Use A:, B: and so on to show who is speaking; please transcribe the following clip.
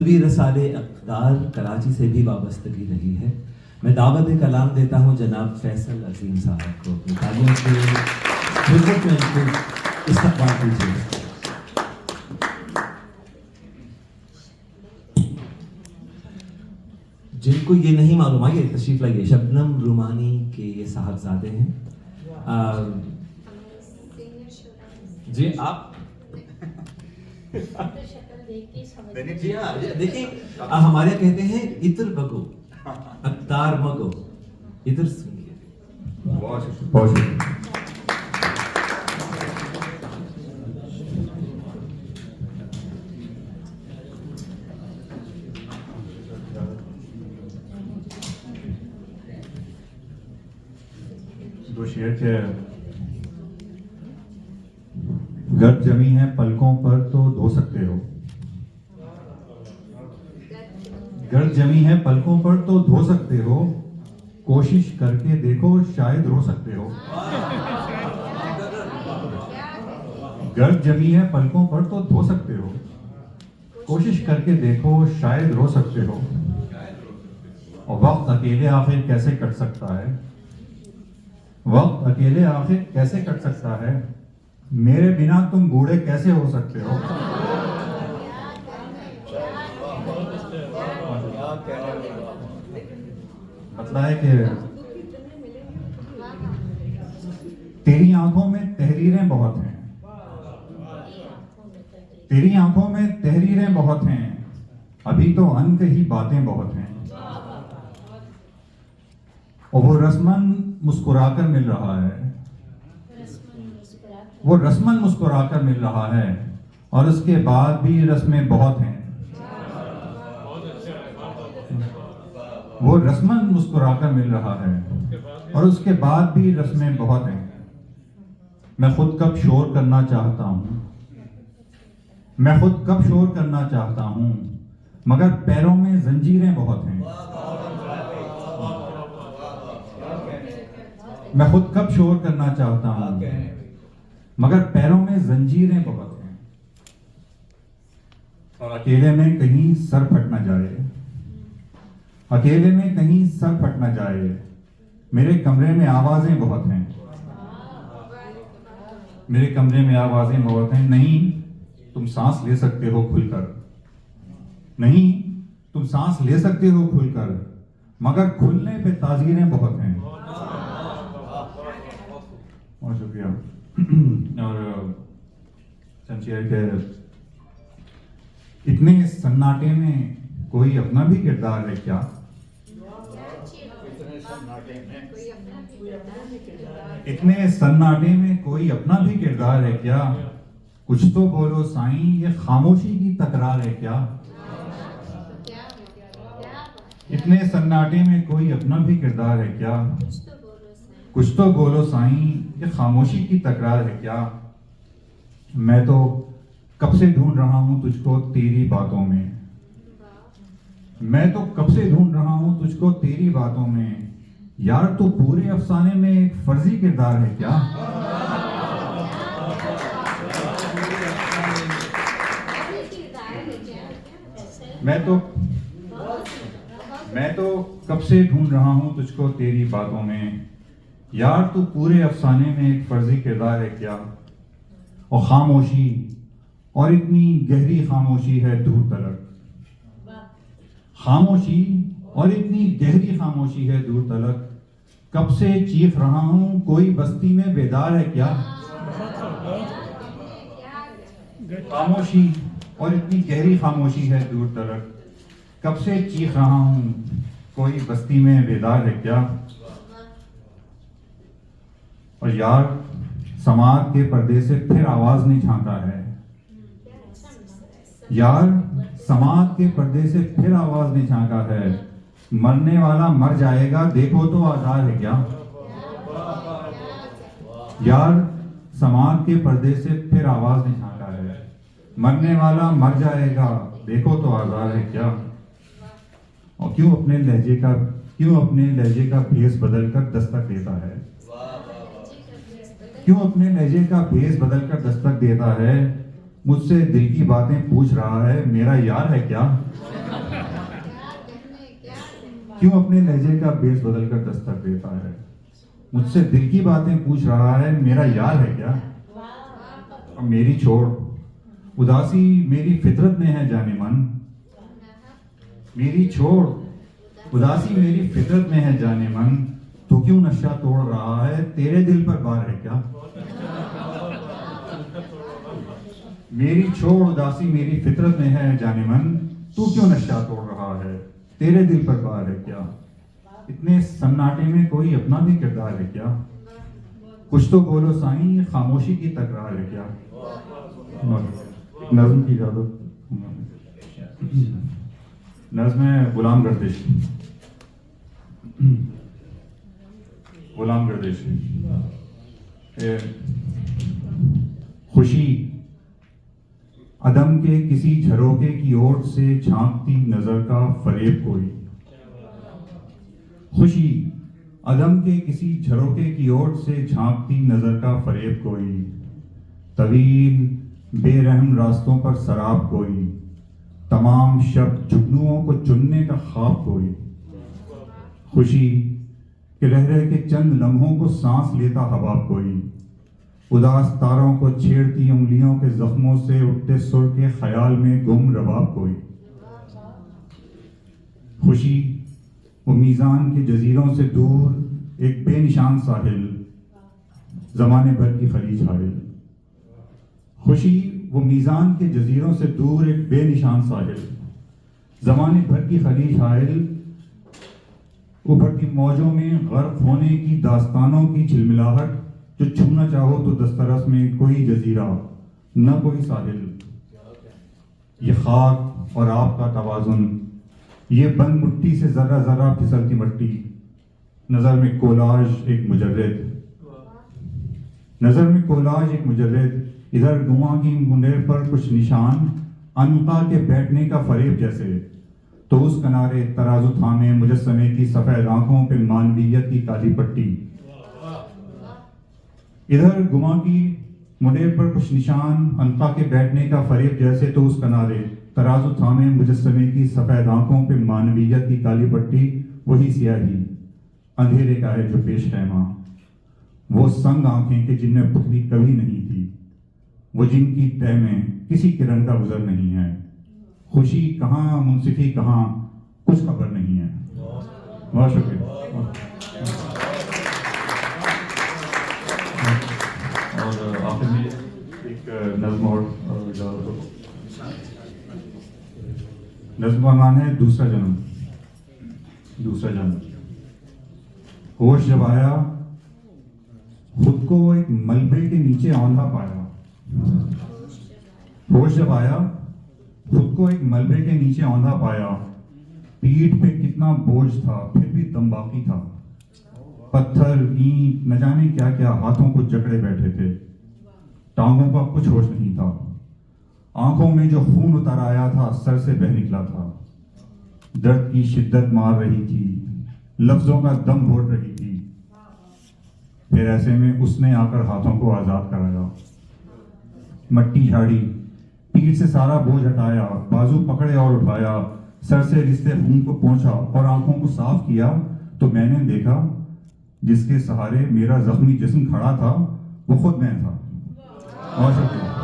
A: प्रिय रसाले अक़दार कराची से भी वाबस्तगी रही है। मैं दावत कलाम देता हूँ जनाब फैसल अजीम साहब को, अपनी तालियों से खिदमत में इनको इस्तक़बाल कीजिए। जिनको ये नहीं मालूम, आइए तशरीफ लाइए, शबनम रूमानी के ये साहबजादे हैं। जी आप जी हाँ, देखिए हमारे यहाँ कहते हैं इतर बगो अख्तार मगो, इधर सुनिए।
B: बहुत दो शेर के गर्द जमी है पलकों पर तो धो सकते हो, गर्द जमी है पलकों पर तो धो सकते हो, कोशिश करके देखो शायद रो सकते हो। गर्द जमी है पलकों पर तो धो सकते हो, कोशिश करके देखो शायद रो सकते हो। और वक्त अकेले आखिर कैसे कट सकता है, वक्त अकेले आखिर कैसे कट सकता है, मेरे बिना तुम बूढ़े कैसे हो सकते हो। मतलब है कि तेरी आंखों में तहरीरें बहुत हैं, तेरी आंखों में तहरीरें बहुत हैं, अभी तो अनकही बातें बहुत हैं। और वो रस्मन मुस्कुराकर मिल रहा है, वो रस्मन मुस्कुराकर मिल रहा है, और उसके बाद भी रस्में बहुत हैं। वो रस्मन मुस्कुराकर मिल रहा है और उसके बाद भी रस्में बहुत हैं। मैं खुद कब शोर करना चाहता हूँ, मैं खुद कब शोर करना चाहता हूँ, मगर पैरों में जंजीरें बहुत हैं। मैं खुद कब शोर करना चाहता हूँ, मगर पैरों में जंजीरें बहुत हैं। और अकेले में कहीं सर फट न जाए, अकेले में कहीं सर फट न जाए, मेरे कमरे में आवाजें बहुत हैं, मेरे कमरे में आवाजें बहुत हैं। नहीं तुम सांस ले सकते हो खुलकर, नहीं तुम सांस ले सकते हो खुलकर, मगर खुलने पे ताजीरें बहुत हैं। बहुत शुक्रिया। और शमशेर के इतने सन्नाटे में कोई अपना भी किरदार है क्या, इतने सन्नाटे में कोई अपना भी किरदार है क्या, कुछ तो बोलो साईं ये खामोशी की तकरार है क्या। इतने सन्नाटे में कोई अपना भी किरदार है क्या, कुछ तो बोलो साईं ये खामोशी की तकरार है क्या। मैं तो कब से ढूंढ रहा हूं तुझको तेरी बातों में, मैं तो कब से ढूंढ रहा हूं तुझको तेरी बातों में, यार तो पूरे अफसाने में एक फर्जी किरदार है क्या। मैं तो कब से ढूंढ रहा हूं तुझको तेरी बातों में, यार तू पूरे अफसाने में एक फर्जी किरदार है क्या। और खामोशी, और इतनी गहरी खामोशी है दूर तलक, खामोशी और इतनी गहरी खामोशी है दूर तलक, कब से चीख रहा हूं कोई बस्ती में बेदार है क्या। खामोशी और इतनी गहरी खामोशी है दूर तलक, कब से चीख रहा हूं कोई बस्ती में बेदार है क्या। और यार समाज के पर्दे से फिर आवाज नहीं झांका है, यार समाज के पर्दे से फिर आवाज नहीं झांका है, मरने वाला मर जाएगा देखो तो आजार है क्या। यार समाज के पर्दे से फिर आवाज नहीं झांका है, मरने वाला मर जाएगा देखो तो आजार है क्या। और क्यों अपने लहजे का भेस बदलकर दस्तक देता है, क्यों अपने लहजे का भेस बदलकर दस्तक देता है, मुझसे दिल की बातें पूछ रहा है, मेरा यार है क्या? क्यों अपने लहजे का बेस बदल कर दस्तक देता है? मुझसे दिल की बातें पूछ रहा है, मेरा यार है क्या? अब मेरी छोड़, उदासी मेरी फितरत में है जाने मन। मेरी छोड़, उदासी मेरी फितरत में है जाने मन। तो क्यों नशा तोड़ रहा है, तेरे दिल पर बार है क्या? मेरी छोड़, उदासी मेरी फितरत में है जाने मन। तू क्यों नशा तोड़ रहा है, तेरे दिल पर बार है क्या? इतने सन्नाटे में कोई अपना भी किरदार है क्या? कुछ तो बोलो साईं, ये खामोशी की तकरार है क्या? नज्म की इजाजत। नज्म है गुलाम गर्दिश। गुलाम गर्दिश। खुशी अदम के किसी झरोके की ओर से झांकती नजर का फरेब कोई। खुशी अदम के किसी झरोके की ओर से झांकती नजर का फरेब कोई। तवील बेरहम रास्तों पर शराब कोई। तमाम शब्द जुगनुओं को चुनने का ख्वाब कोई। खुशी के रह रह के चंद लम्हों को सांस लेता हबाब कोई। उदास तारों को छेड़ती उंगलियों के जख्मों से उठते सुर के ख्याल में गुम रबाब कोई। खुशी वो मीज़ान के जजीरों से दूर एक बेनिशान साहिल, जमाने भर की खलीज हाइल। खुशी वो मीज़ान के जजीरों से दूर एक बेनिशान साहिल, जमाने भर की खलीज हाइल। उभरती मौजों में गर्क होने की दास्तानों की झिलमिलाहट, जो छूना चाहो तो दस्तरस में कोई जजीरा न कोई साहिल। ये खाक और आपका तवाजुन, ये बंद मुट्ठी से जरा जरा फिसलती मट्टी। नजर में कोलाज एक मुजर्रिद, नजर में कोलाज एक मुजर्रिद। इधर गुआ की मुंडेर पर कुछ निशान, अनका के बैठने का फरेब जैसे। तो उस किनारे तराजू थामे मुजस्समे की सफेद आंखों पे मानवीयत की काली पट्टी। इधर गुमा की मुंडेर पर कुछ निशान, अनका के बैठने का फरेब जैसे। तो उस किनारे तराजू थामे मुजस्समे की सफेद आंखों पे मानवीयत की काली पट्टी। वही सियाही अंधेरे का है जो पेश खैमा, वो संग आंखें कि जिनमें पुतली कभी नहीं थी, वो जिनकी तह में किसी किरण का गुजर नहीं है। खुशी कहाँ, मुंसिफी कहाँ, कुछ खबर नहीं है। बहुत शुक्रिया। और आखिर में एक नज्म और नज्म का नाम है दूसरा जन्म। दूसरा जन्म। होश जब आया, खुद को एक मलबे के नीचे औंधा पाया। होश जब आया, खुद को एक मलबे के नीचे औंधा पाया। पीठ पे कितना बोझ था, फिर भी दम बाकी था। पत्थर, ईंट, न जाने क्या क्या हाथों को जकड़े बैठे थे। टांगों का कुछ होश नहीं था। आंखों में जो खून उतर आया था, सर से बह निकला था। दर्द की शिद्दत मार रही थी, लफ्जों का दम घोट रही थी। फिर ऐसे में उसने आकर हाथों को आजाद कराया। मट्टी झाड़ी, पीठ से सारा बोझ हटाया, बाजू पकड़े और उठाया। सर से रिश्ते खून को पोंछा और आंखों को साफ किया। तो मैंने देखा जिसके सहारे मेरा जख्मी जिस्म खड़ा था, वो खुद मैं था। और शुक्रिया।